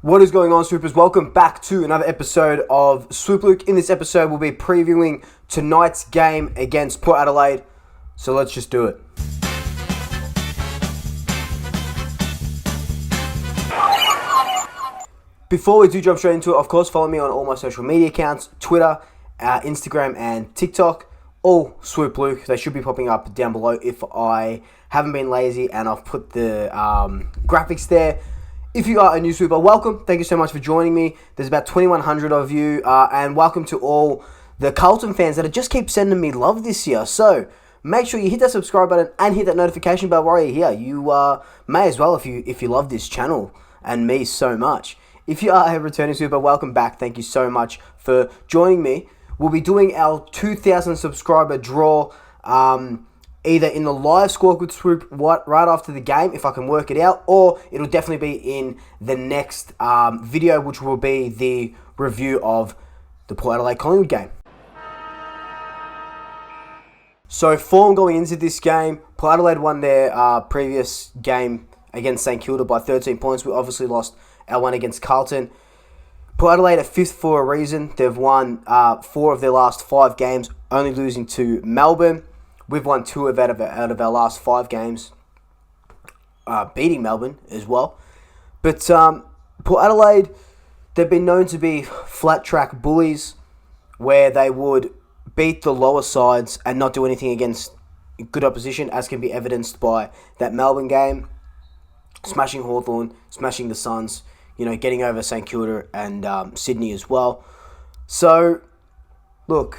What is going on, Swoopers? Welcome back to another episode of Swoop. In this episode, we'll be previewing tonight's game against Port Adelaide. So let's just do it. Before we do jump straight into it, of course, follow me on all my social media accounts, Twitter, Instagram, and TikTok. All Swoop Luke. They should be popping up down below if I haven't been lazy, and I've put the graphics there. If you are a new Swooper, welcome. Thank you so much for joining me. There's about 2,100 of you, and welcome to all the Carlton fans that just keep sending me love this year. So make sure you hit that subscribe button and hit that notification bell while you're here. You may as well if you love this channel and me so much. If you are a returning Swooper, welcome back. Thank you so much for joining me. We'll be doing our 2,000 subscriber draw. Either in the live Squawk with Swoop right after the game, if I can work it out, or it'll definitely be in the next video, which will be the review of the Port Adelaide Collingwood game. So, form going into this game, Port Adelaide won their previous game against St Kilda by 13 points. We obviously lost our one against Carlton. Port Adelaide are 5th for a reason. They've won 4 of their last 5 games, only losing to Melbourne. We've won 2 out of our last 5 games, beating Melbourne as well. But Port Adelaide, they've been known to be flat track bullies, where they would beat the lower sides and not do anything against good opposition, as can be evidenced by that Melbourne game, smashing Hawthorn, smashing the Suns, getting over St Kilda and Sydney as well. So, look,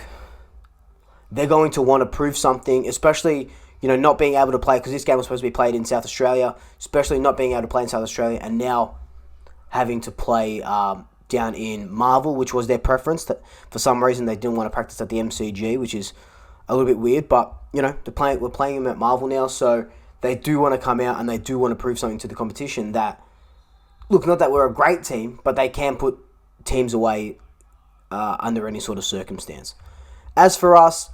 they're going to want to prove something, especially, not being able to play, because this game was supposed to be played in South Australia, especially not being able to play in South Australia, and now having to play down in Marvel, which was their preference. That for some reason, they didn't want to practice at the MCG, which is a little bit weird, but, we're playing them at Marvel now, so they do want to come out, and they do want to prove something to the competition that, look, not that we're a great team, but they can put teams away under any sort of circumstance. As for us,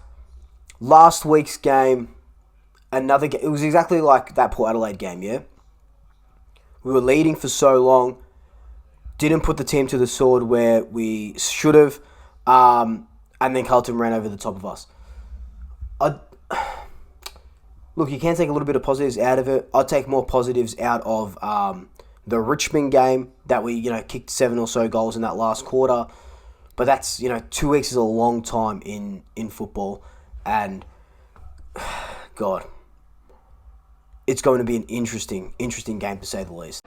last week's game, it was exactly like that Port Adelaide game, yeah? We were leading for so long, didn't put the team to the sword where we should have, and then Carlton ran over the top of us. Look, you can take a little bit of positives out of it. I'll take more positives out of the Richmond game, that we, kicked 7 or so goals in that last quarter. But that's, 2 weeks is a long time in football. And, God, it's going to be an interesting game to say the least.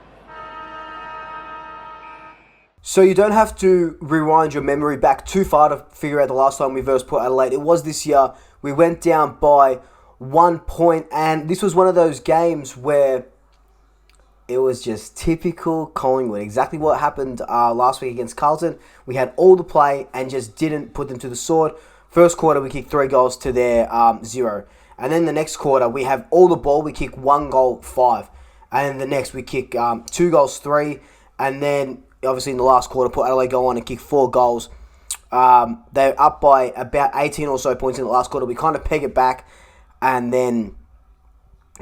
So you don't have to rewind your memory back too far to figure out the last time we versed Port Adelaide. It was this year. We went down by 1 point, and this was one of those games where it was just typical Collingwood. Exactly what happened last week against Carlton. We had all the play and just didn't put them to the sword. First quarter, we kicked 3 goals to their 0. And then the next quarter, we have all the ball. We kick 1 goal, 5. And then the next, we kick 2 goals, 3. And then, obviously, in the last quarter, Port Adelaide go on and kick 4 goals. They're up by about 18 or so points in the last quarter. We kind of peg it back, and then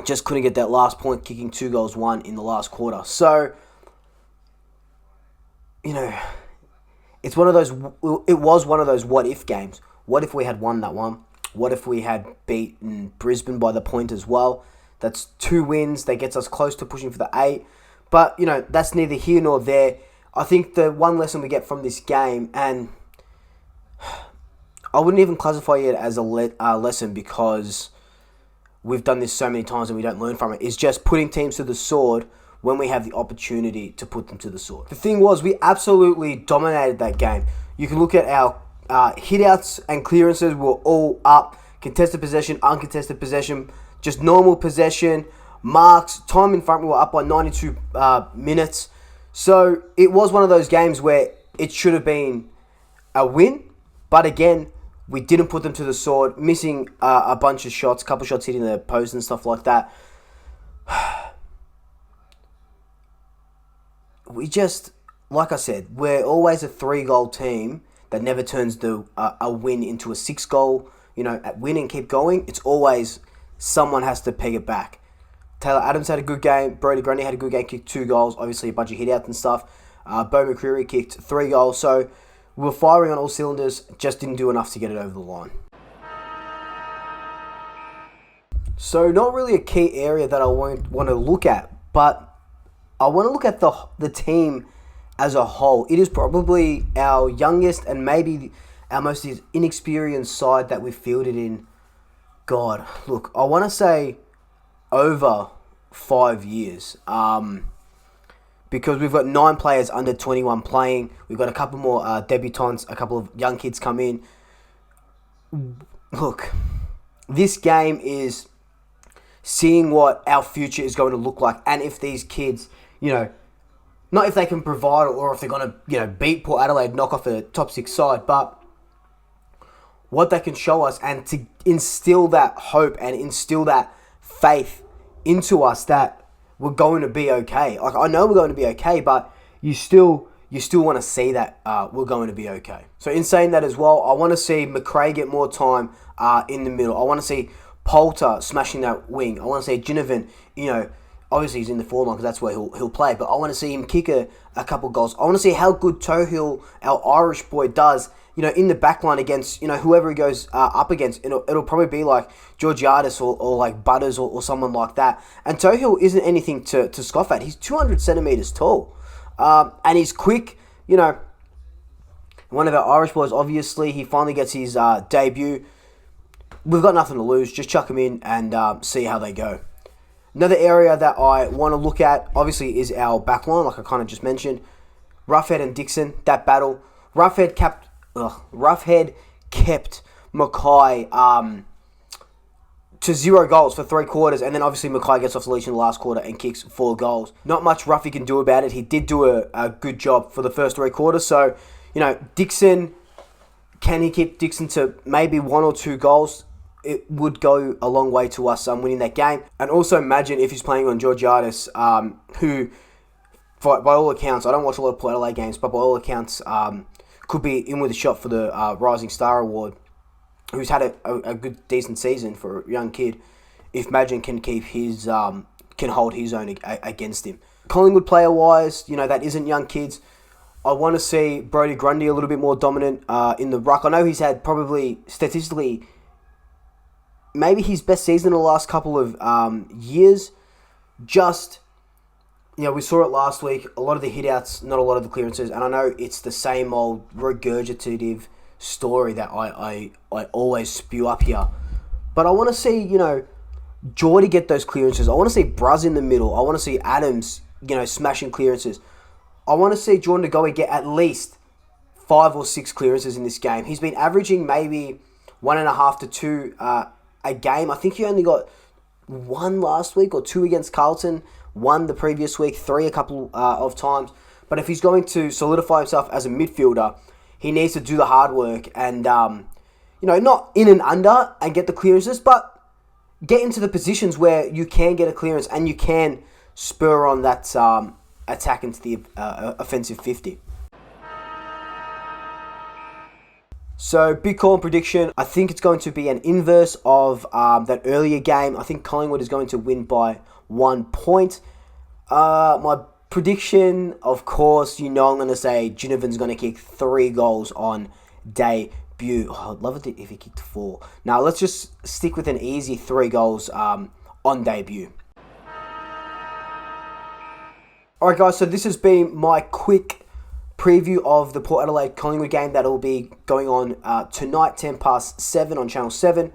just couldn't get that last point, kicking 2 goals, 1 in the last quarter. So, it was one of those what-if games. What if we had won that one? What if we had beaten Brisbane by the point as well? That's 2 wins. That gets us close to pushing for the 8. But, that's neither here nor there. I think the one lesson we get from this game, and I wouldn't even classify it as a lesson, because we've done this so many times and we don't learn from it, is just putting teams to the sword when we have the opportunity to put them to the sword. The thing was, we absolutely dominated that game. You can look at our hit-outs and clearances were all up. Contested possession, uncontested possession, just normal possession. Marks, time in front, we were up by 92 minutes. So it was one of those games where it should have been a win, but again, we didn't put them to the sword, missing a bunch of shots, a couple shots hitting the post and stuff like that. We just, like I said, we're always a 3-goal team that never turns a win into a 6-goal, win and keep going. It's always someone has to peg it back. Taylor Adams had a good game. Brody Grundy had a good game, kicked 2 goals. Obviously, a bunch of hit-outs and stuff. Bo McCreary kicked 3 goals. So we were firing on all cylinders, just didn't do enough to get it over the line. So not really a key area that I want to look at, but I want to look at the team as a whole. It is probably our youngest and maybe our most inexperienced side that we've fielded in, God, look, I want to say over 5 years. Because we've got 9 players under 21 playing. We've got a couple more debutants, a couple of young kids come in. Look, this game is seeing what our future is going to look like, and if these kids, not if they can provide or if they're going to, beat Port Adelaide, knock off a top 6 side, but what they can show us and to instill that hope and instill that faith into us that we're going to be okay. Like, I know we're going to be okay, but you still want to see that we're going to be okay. So in saying that as well, I want to see McRae get more time in the middle. I want to see Poulter smashing that wing. I want to see Ginnivan, obviously he's in the form line because that's where he'll play, but I want to see him kick a couple goals. I want to see how good Tohill, our Irish boy, does, in the back line against, whoever he goes up against. It'll probably be like Georgiadis or like Butters or someone like that. And Tohill isn't anything to scoff at. He's 200 centimetres tall. And he's quick, One of our Irish boys, obviously, he finally gets his debut. We've got nothing to lose. Just chuck them in and see how they go. Another area that I want to look at, obviously, is our backline, like I kind of just mentioned. Roughhead and Dixon, that battle. Roughhead kept Mackay to 0 goals for 3 quarters, and then obviously Mackay gets off the leash in the last quarter and kicks 4 goals. Not much Ruffy can do about it. He did do a good job for the first 3 quarters. So, Dixon, can he keep Dixon to maybe 1 or 2 goals? It would go a long way to us winning that game. And also imagine if he's playing on Georgiadis, who, by all accounts, I don't watch a lot of Port Adelaide games, but by all accounts, could be in with a shot for the Rising Star Award, who's had a good, decent season for a young kid. If Madgen can keep his, can hold his own against him. Collingwood player-wise, that isn't young kids. I want to see Brodie Grundy a little bit more dominant in the ruck. I know he's had probably, statistically, maybe his best season in the last couple of years. Just, we saw it last week. A lot of the hitouts, not a lot of the clearances. And I know it's the same old regurgitative story that I always spew up here. But I want to see, Geordie get those clearances. I want to see Bruz in the middle. I want to see Adams, smashing clearances. I want to see Jordan De Goey get at least 5 or 6 clearances in this game. He's been averaging maybe 1.5 to 2 a game. I think he only got 1 last week or 2 against Carlton, 1 the previous week, 3 a couple of times. But if he's going to solidify himself as a midfielder, he needs to do the hard work and, not in and under and get the clearances, but get into the positions where you can get a clearance and you can spur on that attack into the offensive 50. So, big call and prediction. I think it's going to be an inverse of that earlier game. I think Collingwood is going to win by 1 point. My prediction, of course, I'm going to say Ginnivan's going to kick 3 goals on debut. Oh, I'd love it if he kicked 4. Now, let's just stick with an easy 3 goals on debut. Alright, guys, so this has been my quick preview of the Port Adelaide Collingwood game that will be going on tonight, 7:10 on Channel 7.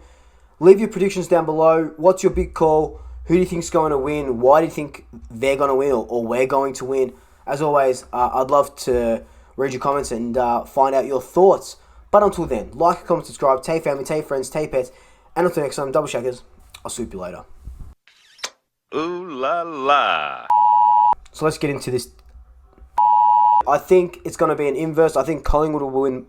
Leave your predictions down below. What's your big call? Who do you think's going to win? Why do you think they're going to win or we're going to win? As always, I'd love to read your comments and find out your thoughts. But until then, like, comment, subscribe, tell your family, tell your friends, tell your pets. And until next time, double shackers, I'll swoop you later. Ooh la la. So let's get into this. I think it's going to be an inverse. I think Collingwood will win.